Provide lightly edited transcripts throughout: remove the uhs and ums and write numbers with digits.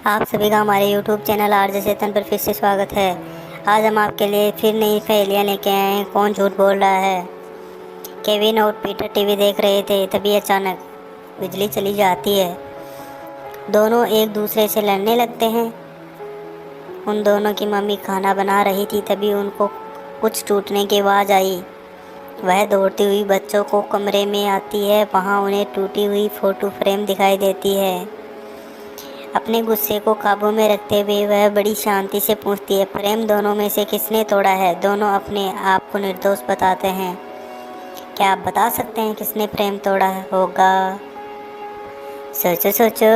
आप सभी का हमारे YouTube चैनल आरजे चेतन पर फिर से स्वागत है। आज हम आपके लिए फिर नई पहेलियाँ लेके आए हैं। कौन झूठ बोल रहा है। केविन और पीटर टीवी देख रहे थे, तभी अचानक बिजली चली जाती है। दोनों एक दूसरे से लड़ने लगते हैं। उन दोनों की मम्मी खाना बना रही थी, तभी उनको कुछ टूटने की आवाज़ आई। वह दौड़ती हुई बच्चों को कमरे में आती है। वहाँ उन्हें टूटी हुई फ़ोटो फ्रेम दिखाई देती है। अपने गुस्से को काबू में रखते हुए वह बड़ी शांति से पूछती है, फ्रेम दोनों में से किसने तोड़ा है। दोनों अपने आप को निर्दोष बताते हैं। क्या आप बता सकते हैं किसने फ्रेम तोड़ा होगा? सोचो सोचो।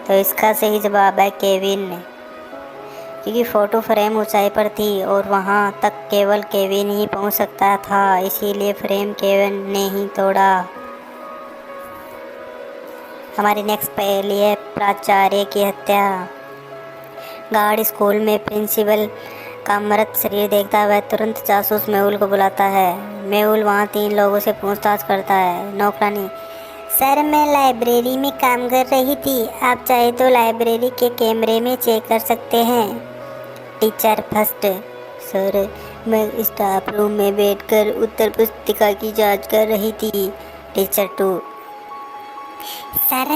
तो इसका सही जवाब है केविन ने, क्योंकि फ़ोटो फ्रेम ऊंचाई पर थी और वहां तक केवल केविन ही पहुंच सकता था, इसीलिए फ्रेम केविन ने ही तोड़ा। हमारी नेक्स्ट पहेली है प्राचार्य की हत्या। गार्ड स्कूल में प्रिंसिपल का मृत शरीर देखता है। वह तुरंत जासूस मेहुल को बुलाता है। मेहुल वहाँ 3 लोगों से पूछताछ करता है। नौकरानी, सर मैं लाइब्रेरी में काम कर रही थी, आप चाहे तो लाइब्रेरी के कैमरे में चेक कर सकते हैं। टीचर फर्स्ट, सर मैं स्टाफ रूम में बैठकर उत्तर पुस्तिका की जांच कर रही थी। टीचर 2, सर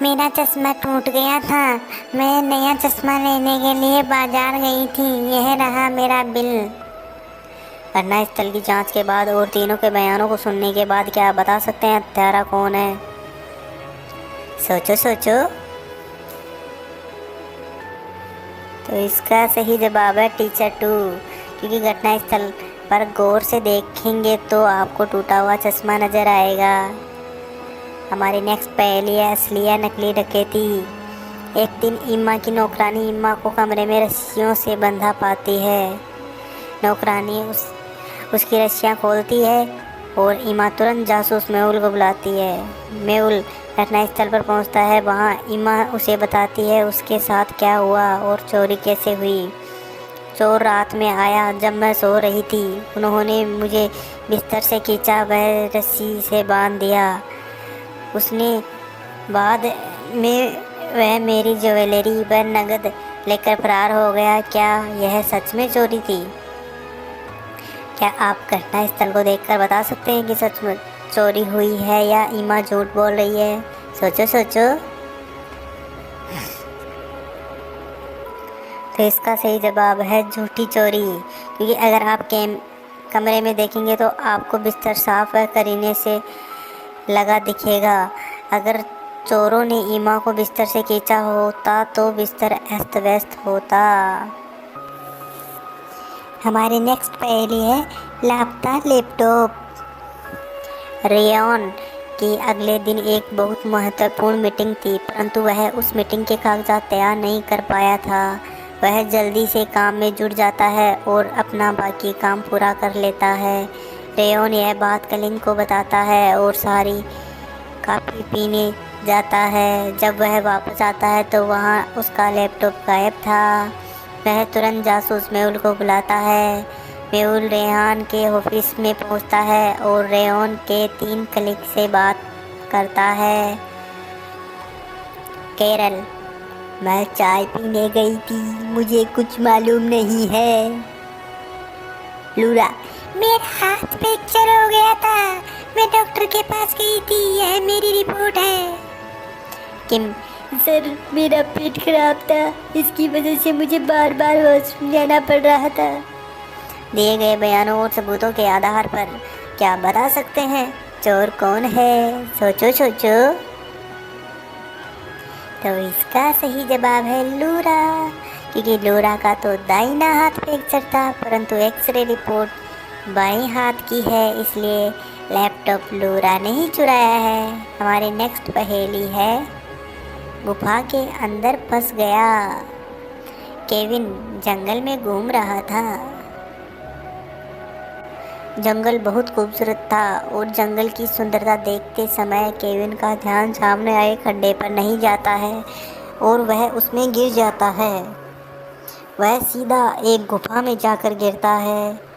मेरा चश्मा टूट गया था, मैं नया चश्मा लेने के लिए बाजार गई थी, यह रहा मेरा बिल। घटनास्थल की जांच के बाद और तीनों के बयानों को सुनने के बाद क्या आप बता सकते हैं हत्यारा कौन है? सोचो सोचो। तो इसका सही जवाब है टीचर 2, क्योंकि घटनास्थल पर गौर से देखेंगे तो आपको टूटा हुआ चश्मा नजर आएगा। हमारी नेक्स्ट पहेली है असली या नकली डकैती। एक दिन इम्मा की नौकरानी इम्मा को कमरे में रस्सियों से बंधा पाती है। नौकरानी उसकी रस्सियाँ खोलती है और इम्मा तुरंत जासूस मेहुल को बुलाती है। मेहुल घटनास्थल पर पहुंचता है। वहां इम्मा उसे बताती है उसके साथ क्या हुआ और चोरी कैसे हुई। चोर रात में आया जब मैं सो रही थी, उन्होंने मुझे बिस्तर से खींचा, वह रस्सी से बांध दिया। उसने बाद में वह मेरी ज्वेलरी व नगद लेकर फरार हो गया। क्या यह सच में चोरी थी? क्या आप घटनास्थल को देखकर बता सकते हैं कि सच में चोरी हुई है या इमा झूठ बोल रही है? सोचो सोचो। तो इसका सही जवाब है झूठी चोरी, क्योंकि अगर आप कमरे में देखेंगे तो आपको बिस्तर साफ व करीने से लगा दिखेगा। अगर चोरों ने ईमा को बिस्तर से खींचा होता तो बिस्तर अस्त व्यस्त होता। हमारी नेक्स्ट पहेली है लापता लैपटॉप। रेयॉन की अगले दिन एक बहुत महत्वपूर्ण मीटिंग थी, परंतु वह उस मीटिंग के कागजात तैयार नहीं कर पाया था। वह जल्दी से काम में जुट जाता है और अपना बाकी काम पूरा कर लेता है। रेयॉन यह बात कलिन को बताता है और सारी कॉफ़ी पीने जाता है। जब वह वापस आता है तो वहाँ उसका लैपटॉप गायब था। वह तुरंत जासूस मेहुल को बुलाता है। मेहुल रेहान के ऑफिस में पहुँचता है और रेयॉन के 3 कलीग से बात करता है। केरल, मैं चाय पीने गई थी, मुझे कुछ मालूम नहीं है। लूरा, मेरा हाथ फ्रैक्चर हो गया था, मैं डॉक्टर के पास गई थी, यह मेरी रिपोर्ट है। किम, सर मेरा पेट खराब था, इसकी वजह से मुझे बार बार हॉस्पिटल जाना पड़ रहा था। दिए गए बयानों और सबूतों के आधार पर क्या बता सकते हैं चोर कौन है? सोचो सोचो। तो इसका सही जवाब है लूरा, क्योंकि लूरा का तो दाहिना हाथ फ्रैक्चर था, परंतु एक्सरे रिपोर्ट बाएं हाथ की है, इसलिए लैपटॉप लूरा ने ही चुराया है। हमारी नेक्स्ट पहेली है गुफा के अंदर फंस गया। केविन जंगल में घूम रहा था। जंगल बहुत खूबसूरत था और जंगल की सुंदरता देखते समय केविन का ध्यान सामने आए खड्डे पर नहीं जाता है और वह उसमें गिर जाता है। वह सीधा एक गुफा में जाकर गिरता है।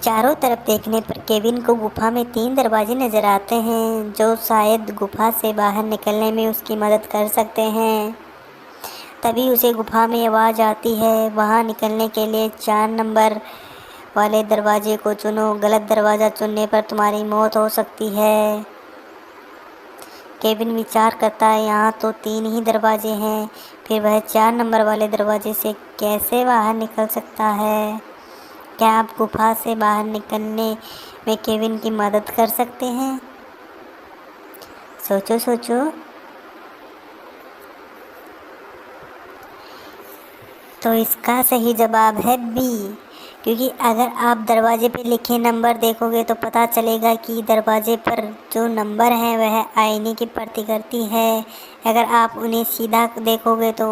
चारों तरफ देखने पर केविन को गुफा में 3 दरवाजे नजर आते हैं जो शायद गुफा से बाहर निकलने में उसकी मदद कर सकते हैं। तभी उसे गुफा में आवाज़ आती है, वहाँ निकलने के लिए 4 नंबर वाले दरवाजे को चुनो, गलत दरवाज़ा चुनने पर तुम्हारी मौत हो सकती है। केविन विचार करता है, यहाँ तो 3 ही दरवाजे हैं, फिर वह 4 नंबर वाले दरवाजे से कैसे बाहर निकल सकता है। क्या आप गुफा से बाहर निकलने में केविन की मदद कर सकते हैं? सोचो सोचो। तो इसका सही जवाब है बी, क्योंकि अगर आप दरवाजे पे लिखे नंबर देखोगे तो पता चलेगा कि दरवाजे पर जो नंबर हैं वह आईने की प्रतिकृति है। अगर आप उन्हें सीधा देखोगे तो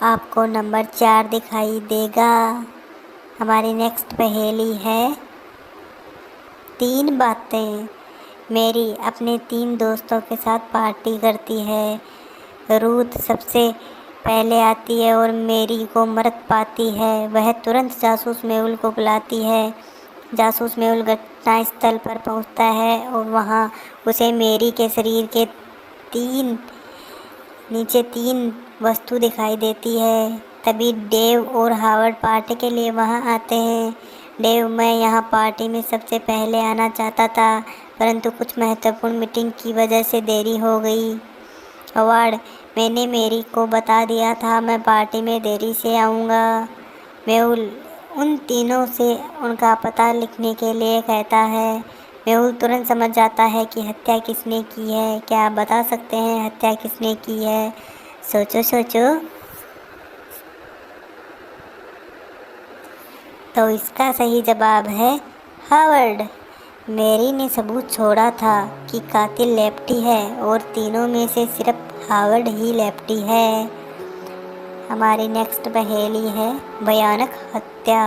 आपको नंबर 4 दिखाई देगा। हमारी नेक्स्ट पहेली है, 3 बातें। मेरी अपने 3 दोस्तों के साथ पार्टी करती है। रूथ सबसे पहले आती है और मेरी को मरद पाती है। वह तुरंत जासूस मेहुल को बुलाती है। जासूस मेहुल घटनास्थल पर पहुंचता है और वहां उसे मेरी के शरीर के नीचे 3 वस्तु दिखाई देती है। तभी डेव और हावर्ड पार्टी के लिए वहां आते हैं। डेव, मैं यहाँ पार्टी में सबसे पहले आना चाहता था, परंतु कुछ महत्वपूर्ण मीटिंग की वजह से देरी हो गई। हावर्ड, मैंने मेरी को बता दिया था मैं पार्टी में देरी से आऊँगा। मेहुल उन तीनों से उनका पता लिखने के लिए कहता है। मेहुल तुरंत समझ जाता है कि हत्या किसने की है। क्या आप बता सकते हैं हत्या किसने की है? सोचो सोचो। तो इसका सही जवाब है हावर्ड। मैरी ने सबूत छोड़ा था कि कातिल लेफ्टी है और तीनों में से सिर्फ हावर्ड ही लेफ्टी है। हमारी नेक्स्ट पहेली है, भयानक हत्या।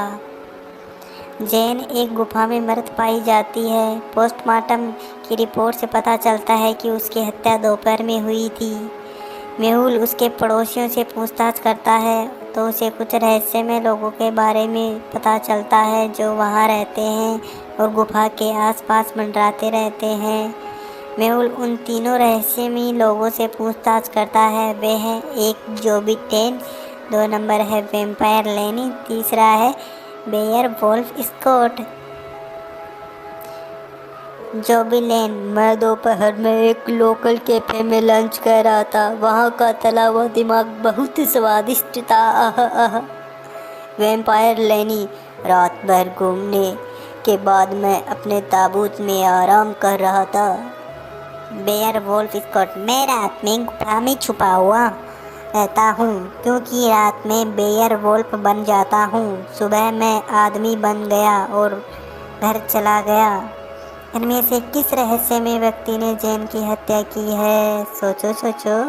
जैन एक गुफा में मृत पाई जाती है। पोस्टमार्टम की रिपोर्ट से पता चलता है कि उसकी हत्या दोपहर में हुई थी। मेहुल उसके पड़ोसियों से पूछताछ करता है तो उसे कुछ रहस्यमय लोगों के बारे में पता चलता है जो वहाँ रहते हैं और गुफा के आसपास मंडराते रहते हैं। मेहुल उन तीनों रहस्यमयी लोगों से पूछताछ करता है। वे हैं, 1 जोबी टेन, 2 नंबर है वेम्पायर लेनी, तीसरा है बेयर वोल्फ स्कॉट। जोबी लेन, मैं दोपहर में एक लोकल कैफे में लंच कर रहा था। वहाँ का तला हुआ दिमाग बहुत स्वादिष्ट था। आह। वैम्पायर लेनी, रात भर घूमने के बाद मैं अपने ताबूत में आराम कर रहा था। बेयर वोल्फ स्कॉट, मैं रात में गुफा में छुपा हुआ रहता हूँ क्योंकि रात में बेयर वोल्फ बन जाता हूँ। सुबह मैं आदमी बन गया और घर चला गया। इनमें से किस रहस्यमय व्यक्ति ने जैन की हत्या की है? सोचो सोचो।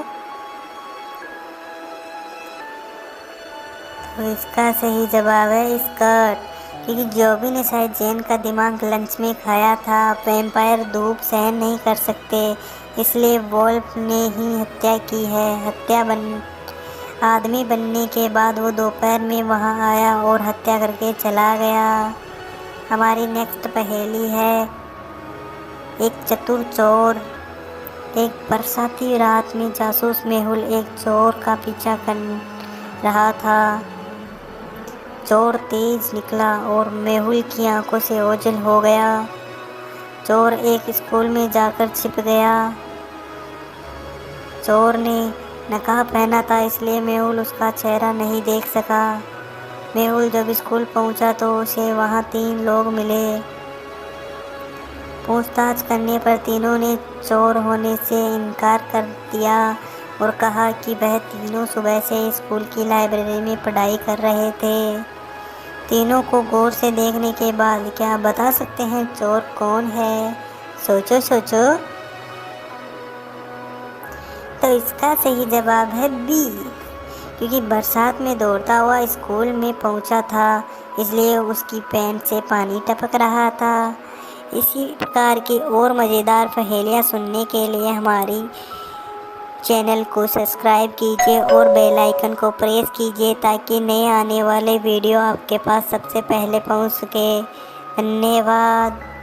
तो इसका सही जवाब है स्कॉट, क्योंकि जोबी ने शायद जैन का दिमाग लंच में खाया था। वैम्पायर धूप सहन नहीं कर सकते, इसलिए वोल्फ ने ही हत्या की है। आदमी बनने के बाद वो दोपहर में वहाँ आया और हत्या करके चला गया। हमारी नेक्स्ट पहेली है, एक चतुर चोर। एक बरसाती रात में जासूस मेहुल एक चोर का पीछा कर रहा था। चोर तेज निकला और मेहुल की आंखों से ओझल हो गया। चोर एक स्कूल में जाकर छिप गया। चोर ने नकाब पहना था, इसलिए मेहुल उसका चेहरा नहीं देख सका। मेहुल जब स्कूल पहुंचा तो उसे वहां 3 लोग मिले। पूछताछ करने पर तीनों ने चोर होने से इनकार कर दिया और कहा कि वह तीनों सुबह से स्कूल की लाइब्रेरी में पढ़ाई कर रहे थे। तीनों को गौर से देखने के बाद क्या आप बता सकते हैं चोर कौन है? सोचो सोचो। तो इसका सही जवाब है बी, क्योंकि बरसात में दौड़ता हुआ स्कूल में पहुंचा था, इसलिए उसकी पैंट से पानी टपक रहा था। इसी प्रकार की और मज़ेदार पहेलियाँ सुनने के लिए हमारी चैनल को सब्सक्राइब कीजिए और बेल आइकन को प्रेस कीजिए ताकि नए आने वाले वीडियो आपके पास सबसे पहले पहुंच सके। धन्यवाद।